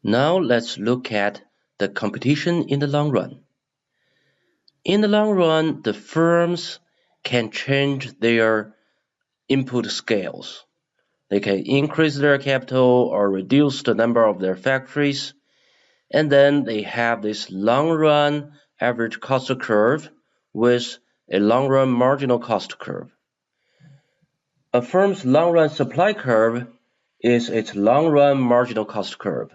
Now let's look at the competition in the long run. In the long run, the firms can change their input scales. They can increase their capital or reduce the number of their factories. And then they have this long-run average cost curve with a long-run marginal cost curve. A firm's long-run supply curve is its long-run marginal cost curve,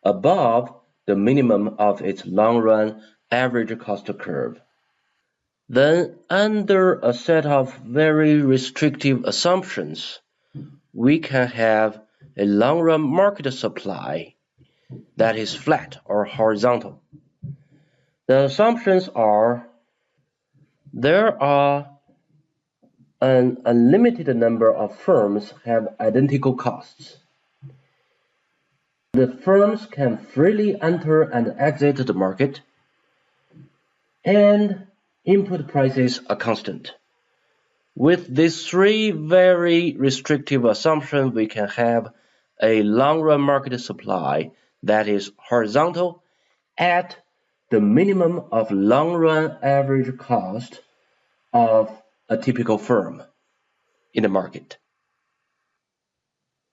above the minimum of its long-run average cost curve. Then, under a set of very restrictive assumptions, we can have a long-run market supply that is flat or horizontal. The assumptions are there are an unlimited number of firms have identical costs. The firms can freely enter and exit the market, and input prices are constant. With these three very restrictive assumptions, we can have a long-run market supply that is horizontal at the minimum of long-run average cost of a typical firm in the market.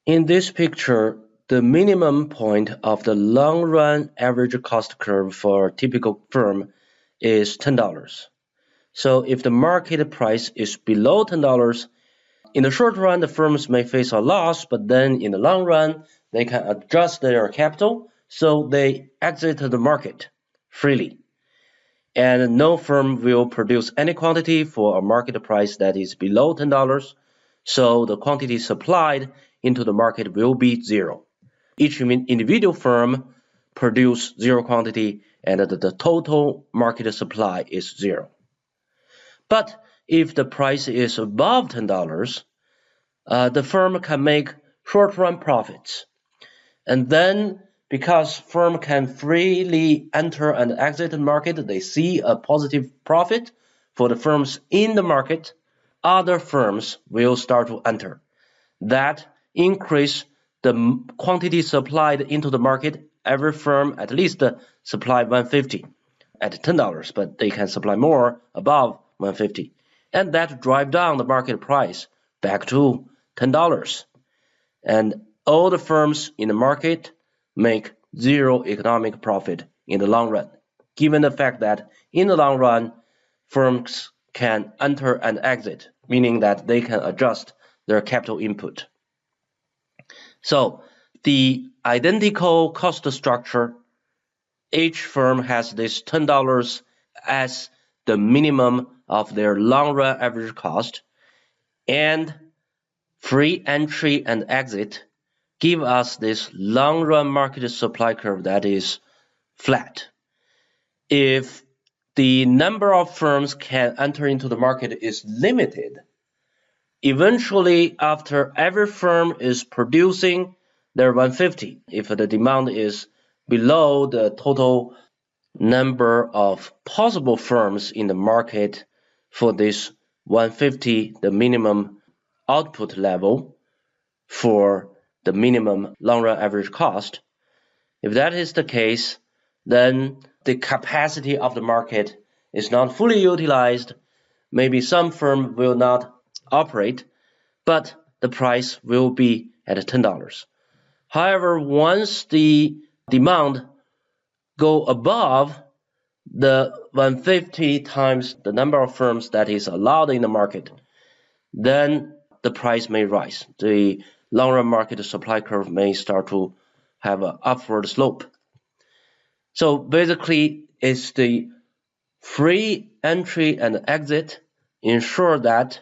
In this picture, the minimum point of the long-run average cost curve for a typical firm is $10. So if the market price is below $10, in the short run, the firms may face a loss, but then in the long run, they can adjust their capital, so they exit the market freely. And no firm will produce any quantity for a market price that is below $10, so the quantity supplied into the market will be zero. Each individual firm produces zero quantity, and the total market supply is zero. But if the price is above $10, the firm can make short-run profits. And then, because firm can freely enter and exit the market, they see a positive profit for the firms in the market. Other firms will start to enter. That increase the quantity supplied into the market. Every firm at least supply 150 at $10, but they can supply more above 150, and that drive down the market price back to $10. And all the firms in the market make zero economic profit in the long run, given the fact that in the long run, firms can enter and exit, meaning that they can adjust their capital input. So the identical cost structure, each firm has this $10 as the minimum of their long-run average cost, and free entry and exit give us this long-run market supply curve that is flat. If the number of firms can enter into the market is limited, eventually after every firm is producing their 150, if the demand is below the total number of possible firms in the market for this 150, the minimum output level for the minimum long-run average cost. If that is the case, then the capacity of the market is not fully utilized. Maybe some firm will not operate, but the price will be at $10. However, once the demand go above the 150 times the number of firms that is allowed in the market, then the price may rise. The long-run market supply curve may start to have an upward slope. So basically, it's the free entry and exit ensure that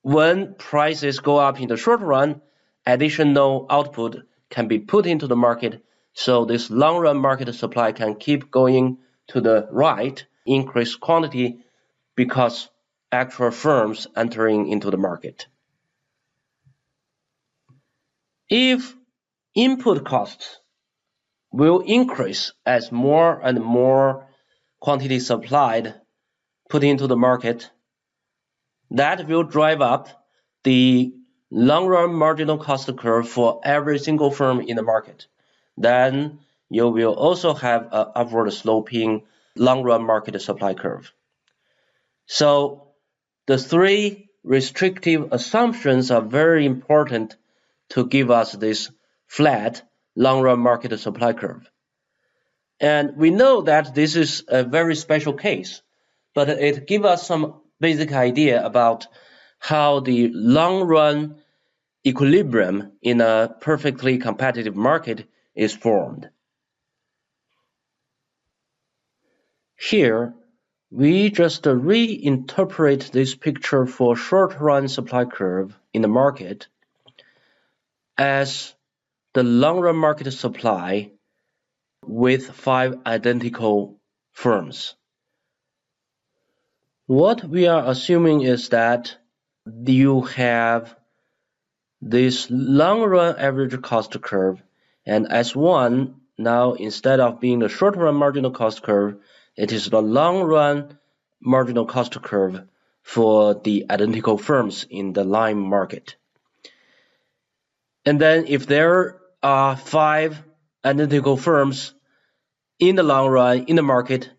when prices go up in the short run, additional output can be put into the market, so this long-run market supply can keep going to the right, increase quantity because actual firms entering into the market. If input costs will increase as more and more quantity supplied put into the market, that will drive up the long-run marginal cost curve for every single firm in the market. then you will also have an upward sloping long-run market supply curve. So the three restrictive assumptions are very important to give us this flat long-run market supply curve. And we know that this is a very special case, but it gives us some basic idea about how the long-run equilibrium in a perfectly competitive market is formed. Here, we just reinterpret this picture for short-run supply curve in the market as the long-run market supply with 5 identical firms. What we are assuming is that you have this long-run average cost curve, and S1 now, instead of being the short-run marginal cost curve, it is the long-run marginal cost curve for the identical firms in the Lime market. And then if there are 5 identical firms in the long run in the market,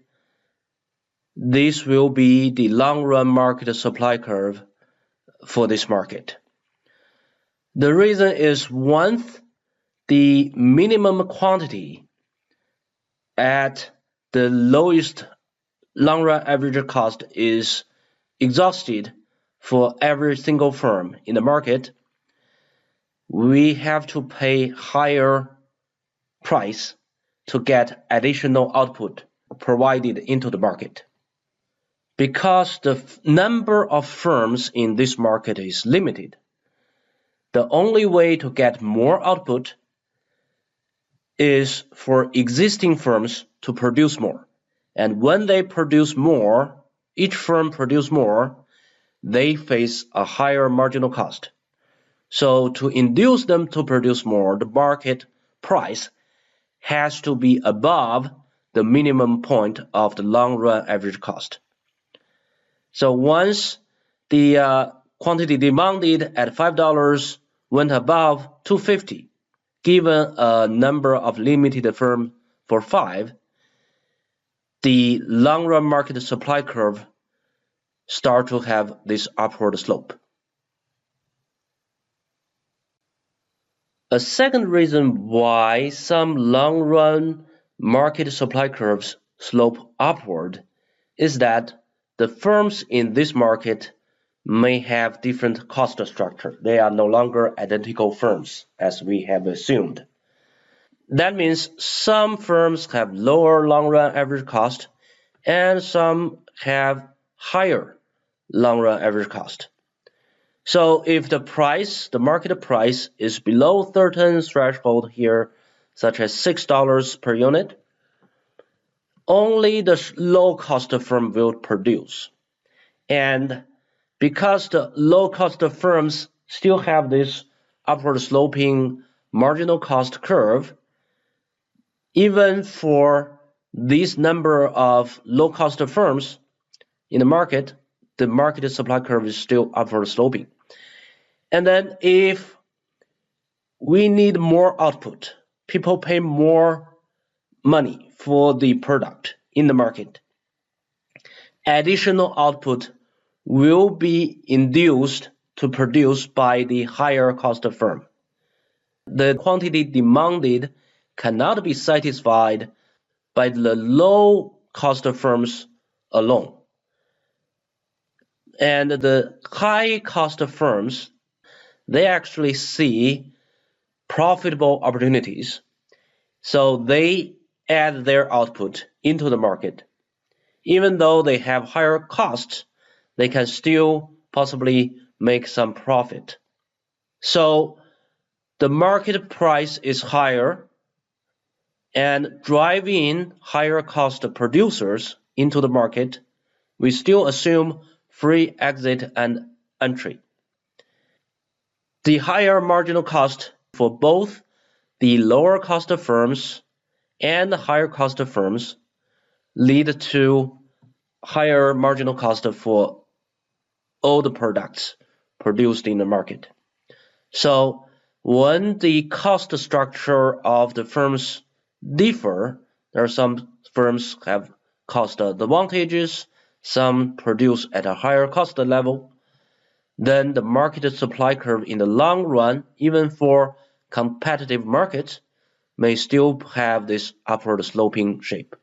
this will be the long-run market supply curve for this market. The reason is, once the minimum quantity at the lowest long-run average cost is exhausted for every single firm in the market, we have to pay higher price to get additional output provided into the market. Because the number of firms in this market is limited, the only way to get more output is for existing firms to produce more. And when they produce more, each firm produce more, they face a higher marginal cost. So to induce them to produce more, the market price has to be above the minimum point of the long-run average cost. So once the quantity demanded at $5 went above $2.50, given a number of limited firms for 5, the long-run market supply curve starts to have this upward slope. A second reason why some long-run market supply curves slope upward is that the firms in this market may have different cost structure. They are no longer identical firms, as we have assumed. That means some firms have lower long-run average cost, and some have higher long-run average cost. So if the market price is below certain threshold here, such as $6 per unit, only the low-cost firm will produce. And because the low-cost firms still have this upward sloping marginal cost curve, even for this number of low-cost firms in the market supply curve is still upward sloping. And then if we need more output, people pay more money for the product in the market, additional output will be induced to produce by the higher cost firm. The quantity demanded cannot be satisfied by the low cost firms alone. And the high cost firms, they actually see profitable opportunities, so they add their output into the market. Even though they have higher costs, they can still possibly make some profit. So the market price is higher, and driving higher cost producers into the market, we still assume free exit and entry. The higher marginal cost for both the lower cost firms and the higher cost firms lead to higher marginal cost for all the products produced in the market. So When the cost structure of the firms differ, there are some firms have cost advantages, some produce at a higher cost level, then the market supply curve in the long run, even for competitive markets, may still have this upward sloping shape.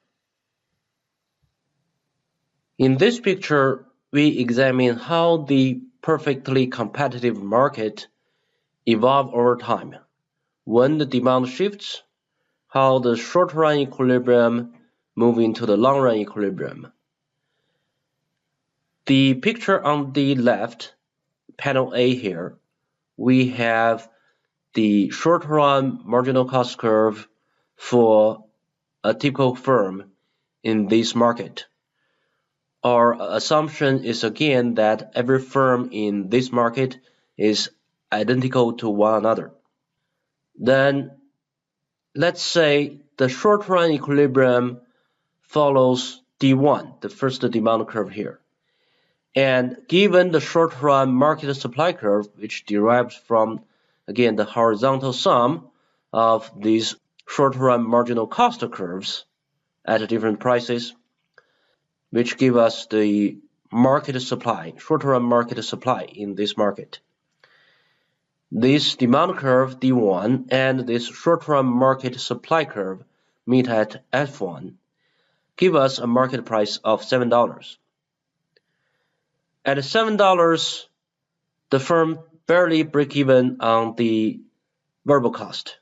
In this picture, we examine how the perfectly competitive market evolves over time. When the demand shifts, how the short-run equilibrium moves into the long-run equilibrium. The picture on the left, panel A here, we have the short-run marginal cost curve for a typical firm in this market. Our assumption is again that every firm in this market is identical to one another. Then let's say the short-run equilibrium follows D1, the first demand curve here. And given the short-run market supply curve, which derives from, again, the horizontal sum of these short-run marginal cost curves at different prices, which give us the market supply, short-run market supply in this market. This demand curve D1 and this short-run market supply curve meet at F1, give us a market price of $7. At $7, the firm barely break even on the variable cost.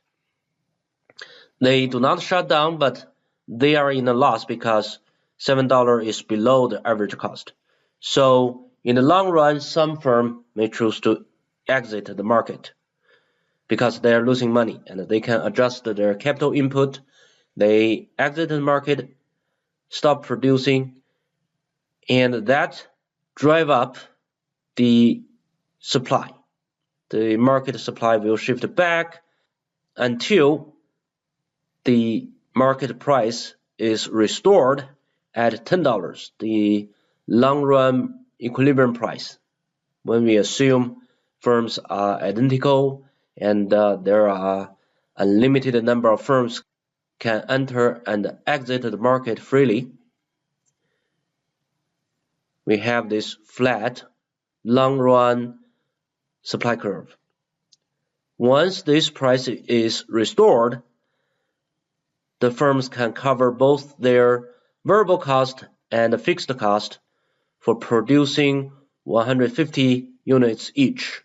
They do not shut down, but they are in a loss because $7 is below the average cost. So in the long run, some firm may choose to exit the market because they are losing money and they can adjust their capital input. They exit the market, stop producing, and that drive up the supply. The market supply will shift back until the market price is restored at $10, the long-run equilibrium price. When we assume firms are identical and there are unlimited number of firms can enter and exit the market freely, we have this flat long-run supply curve. Once this price is restored, the firms can cover both their variable cost and fixed cost for producing 150 units each.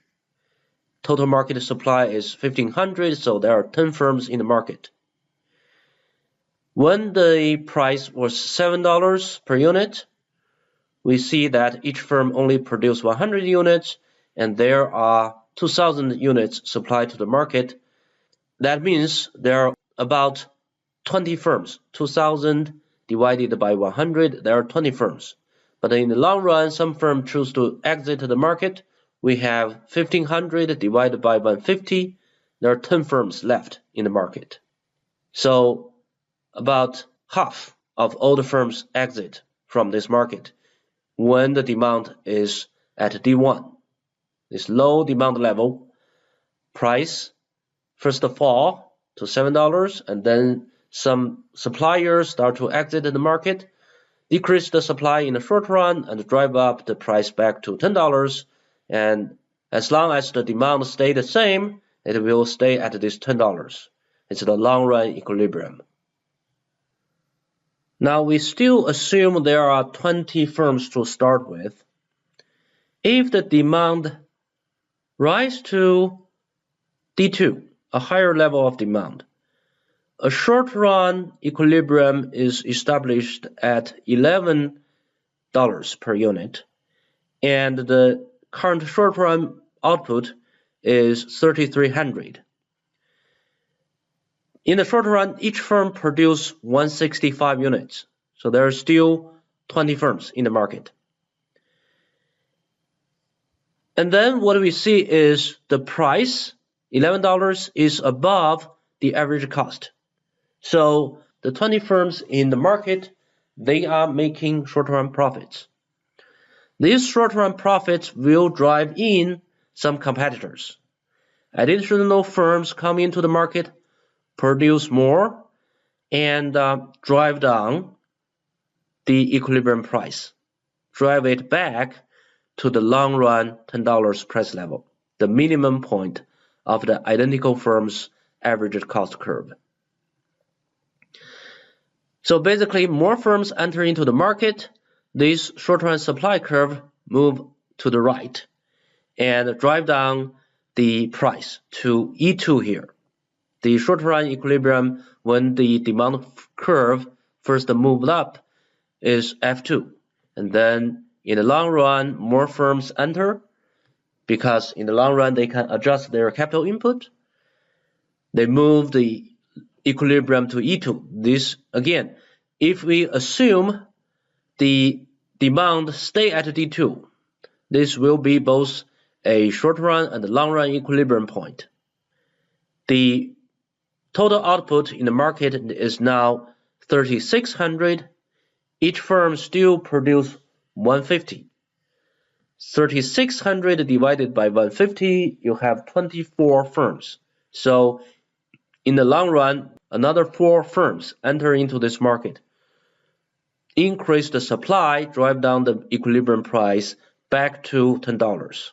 Total market supply is 1,500, so there are 10 firms in the market. When the price was $7 per unit, we see that each firm only produced 100 units, and there are 2,000 units supplied to the market. That means there are about 20 firms. 2,000 divided by 100, there are 20 firms. But in the long run, some firms choose to exit the market. We have 1,500 divided by 150. There are 10 firms left in the market. So about half of all the firms exit from this market when the demand is at D1. This low demand level, price first fall to $7, and then some suppliers start to exit the market, decrease the supply in the short run, and drive up the price back to $10. And as long as the demand stays the same, it will stay at this $10. It's the long-run equilibrium. Now we still assume there are 20 firms to start with. If the demand rises to D2, a higher level of demand, a short-run equilibrium is established at $11 per unit, and the current short-run output is 3,300. In the short run, each firm produces 165 units, so there are still 20 firms in the market. And then what we see is the price, $11, is above the average cost. So the 20 firms in the market, they are making short-run profits. These short-run profits will drive in some competitors. additional firms come into the market, produce more, and drive down the equilibrium price, drive it back to the long run $10 price level, the minimum point of the identical firm's average cost curve. So basically, more firms enter into the market, this short-run supply curve move to the right and drive down the price to E2 here. The short-run equilibrium when the demand curve first moved up is F2. And then in the long run, more firms enter because in the long run, they can adjust their capital input. They move the equilibrium to E2. This, again, if we assume the demand stay at D2, this will be both a short run and long run equilibrium point. The total output in the market is now 3,600. Each firm still produce 150. 3,600 divided by 150, you have 24 firms. So in the long run, another 4 firms enter into this market. Increase the supply, drive down the equilibrium price back to $10.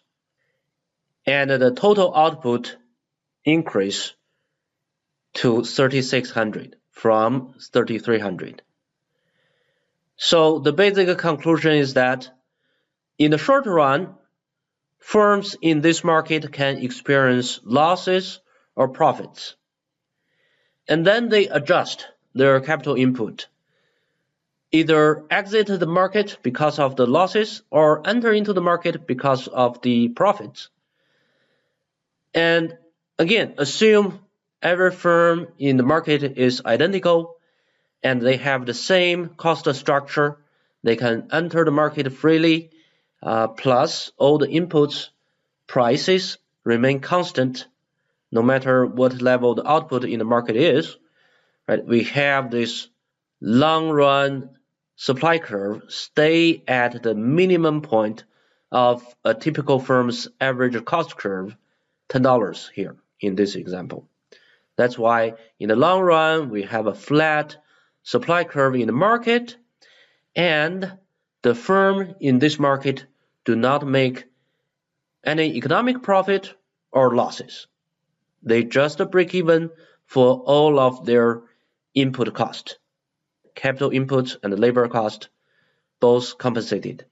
And the total output increase to 3,600 from 3,300. So the basic conclusion is that in the short run, firms in this market can experience losses or profits. And then they adjust their capital input, either exit the market because of the losses or enter into the market because of the profits. And again, assume every firm in the market is identical and they have the same cost structure. They can enter the market freely, plus all the inputs prices remain constant no matter what level the output in the market is. Right? We have this long run supply curve stay at the minimum point of a typical firm's average cost curve, $10 here in this example. That's why in the long run, we have a flat supply curve in the market, and the firm in this market do not make any economic profit or losses. They just break even for all of their input cost. Capital inputs and labor cost both compensated.